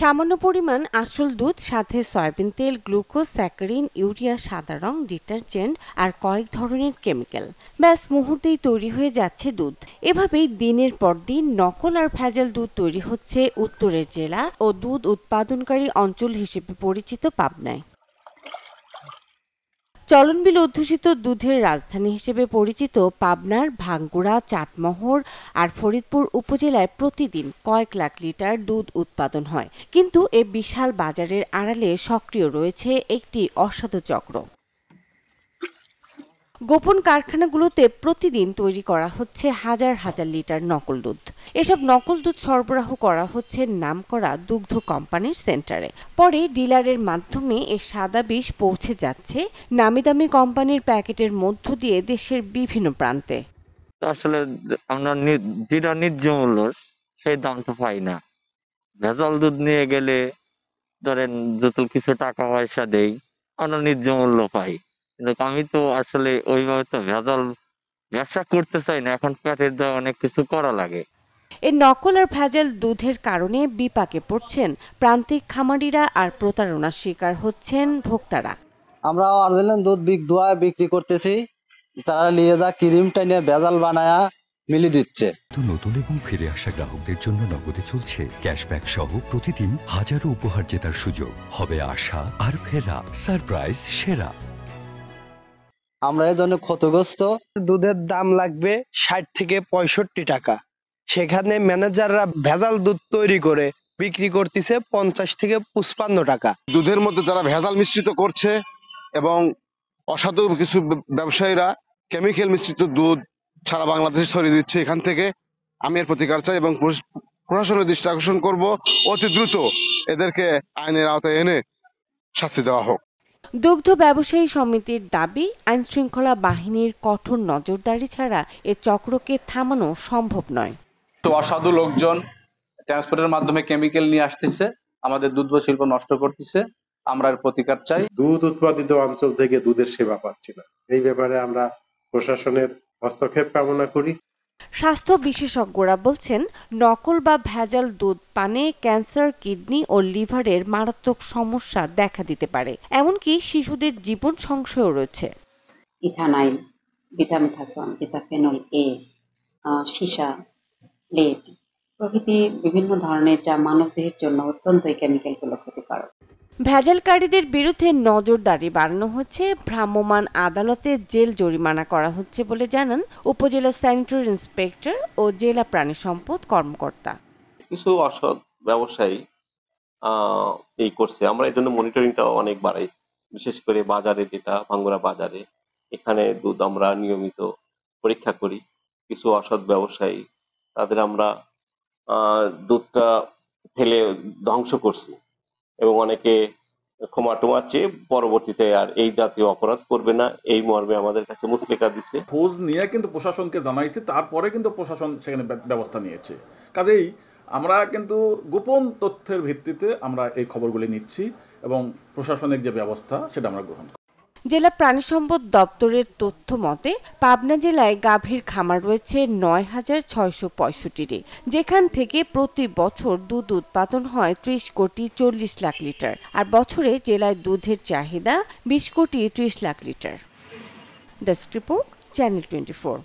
সামান্য পরিমাণ আসল দুধ, সাথে সয়াবিন তেল, গ্লুকোজ, স্যাকারিন, ইউরিয়া, সাদা রং, ডিটারজেন্ট আর কয়েক ধরনের কেমিক্যাল। ব্যাস মুহূর্তেই তৈরি হয়ে যাচ্ছে দুধ। এভাবেই দিনের পর দিন নকল আর ভেজাল দুধ তৈরি হচ্ছে উত্তরের জেলা ও দুধ উৎপাদনকারী অঞ্চল হিসেবে পরিচিত পাবনায়। চলনবিল অধ্যুষিত দুধের রাজধানী হিসেবে পরিচিত পাবনার ভাঙ্গুড়া, চাটমোহর আর ফরিদপুর উপজেলায় প্রতিদিন কয়েক লাখ লিটার দুধ উৎপাদন হয়। কিন্তু এ বিশাল বাজারের আড়ালে সক্রিয় রয়েছে একটি অসাধু চক্র। গোপন কারখানাগুলোতে প্রতিদিন তৈরি করা হচ্ছে হাজার হাজার লিটার নকল দুধ। এসব নকল দুধ সরবরাহ করা হচ্ছে নামকরা দুগ্ধ কোম্পানির সেন্টারে। পরে ডিলারের মাধ্যমে এ সাদা বিষ পৌঁছে যাচ্ছে নামি দামি কোম্পানির প্যাকেটের মধ্য দিয়ে দেশের বিভিন্ন প্রান্তে। আসলে আমরা যেটা ন্যায্য মূল্য সেই দামটা পাই না। ভেজাল দুধ নিয়ে গেলে ধরেন যত কিছু টাকা পয়সা দেই, আমরা ন্যায্য মূল্য পাই। কিন্তু আমি তো আসলে ওইভাবে তো ভেজাল ব্যবসা করতে চাই না, এখন পেটের দায়ে অনেক কিছু করা লাগে। এ নকল আর ভেজাল দুধের কারণে বিপাকে পড়ছেন প্রান্তিক খামারিরা আর প্রতারণার শিকার হচ্ছেন ভোক্তারা। আমরা অরিজিনাল দুধ বিক্রি করতেছি, তারা নিয়ে যা ক্রিমটা নিয়ে ভেজাল বানায়া মিলি দিচ্ছে। তো নতুন এবং ফিরে আসা গ্রাহকদের জন্য নগদে চলছে ক্যাশব্যাক সহ প্রতিদিন হাজারো উপহার জেতার সুযোগ। হবে আশা আর ফেরা, সারপ্রাইজ সেরা। আমরা এই জন্য ক্ষতিগ্রস্ত। দুধের দাম লাগবে ৬০ থেকে ৬৫ টাকা, সেখানে ম্যানেজাররা ভেজাল দুধ তৈরি করে বিক্রি করতেছে ৫০ থেকে ৫৫ টাকা। দুধের মধ্যে তারা ভেজাল মিশ্রিত করছে এবং অসাধু কিছু ব্যবসায়ীরা কেমিক্যাল মিশ্রিত দুধ সারা বাংলাদেশে ছড়িয়ে দিচ্ছে। এখান থেকে আমি এর প্রতিকার চাই এবং প্রশাসনের দৃষ্টি আকর্ষণ করব, অতি দ্রুত এদেরকে আইনের আওতায় এনে শাস্তি দেওয়া হোক। দুগ্ধ ব্যবসায়ী সমিতির দাবি, আইন শৃঙ্খলা বাহিনীর কঠোর নজরদারি ছাড়া এ চক্রকে থামানো সম্ভব নয়। তো অসাধু লোকজন ট্রান্সপোর্টের মাধ্যমে কেমিক্যাল নিয়ে আসতেছে, আমাদের দুধ শিল্প নষ্ট করতেছে। আমরা এর প্রতিকার চাই। দুধ উৎপাদিত অঞ্চল থেকে দুধের সেবা পাচ্ছি না, এই ব্যাপারে আমরা প্রশাসনের হস্তক্ষেপ কামনা করি। স্বাস্থ্য বিশেষজ্ঞরা বলছেন, নকল বা ভেজাল দুধ পানে ক্যান্সার, কিডনি ও লিভারের মারাত্মক সমস্যা দেখা দিতে পারে। এমনকি শিশুদের জীবন সংশয়ও রয়েছে। ইথানাইল, বিটামিথাসন, ইথাফেনল এ, সীসা, লেড প্রভৃতি বিভিন্ন ধরনের, যা মানবদেহের জন্য অত্যন্ত এই কেমিক্যালগুলো ক্ষতিকারক। ভেজালকারীদের বিরুদ্ধে নজরদারি বাড়ানো হচ্ছে, ভ্রাম্যমাণ আদালতে জেল জরিমানা করা হচ্ছে বলে জানান উপজেলা স্যানিটারি ইন্সপেক্টর ও জেলা প্রাণী সম্পদ কর্মকর্তা। কিছু অসৎ ব্যবসায়ী এই করছে, আমরা এই জন্য মনিটরিংটা অনেক বাড়াই। বিশেষ করে বাজারে, যেটা ভাঙ্গুড়া বাজারে, এখানে দুধ আমরা নিয়মিত পরীক্ষা করি। কিছু অসৎ ব্যবসায়ী, তাদের আমরা দুধটা ফেলে ধ্বংস করছি এবং অনেকে ক্ষমা টমা চেয়ে পরবর্তীতে আর এই জাতীয় অপরাধ করবে না, এই মর্মে আমাদের কাছে মুচলেখা দিচ্ছে। খোঁজ নিয়ে কিন্তু প্রশাসনকে জানাইছে, তারপরে কিন্তু প্রশাসন সেখানে ব্যবস্থা নিয়েছে। কাজেই আমরা কিন্তু গোপন তথ্যের ভিত্তিতে আমরা এই খবরগুলি নিচ্ছি এবং প্রশাসনিক যে ব্যবস্থা সেটা আমরা গ্রহণ করি। জেলা প্রাণী সম্পদ দপ্তরের তথ্য মতে পাবনা জেলায় গাভীর খামার রয়েছে ৯,৬৬৫টি, যেখান থেকে প্রতি বছর দুধ উৎপাদন হয় ৩০ কোটি ৪০ লাখ লিটার। আর বছরে জেলায় দুধের চাহিদা ২০ কোটি ৩০ lakh litre. Desk report, channel 24।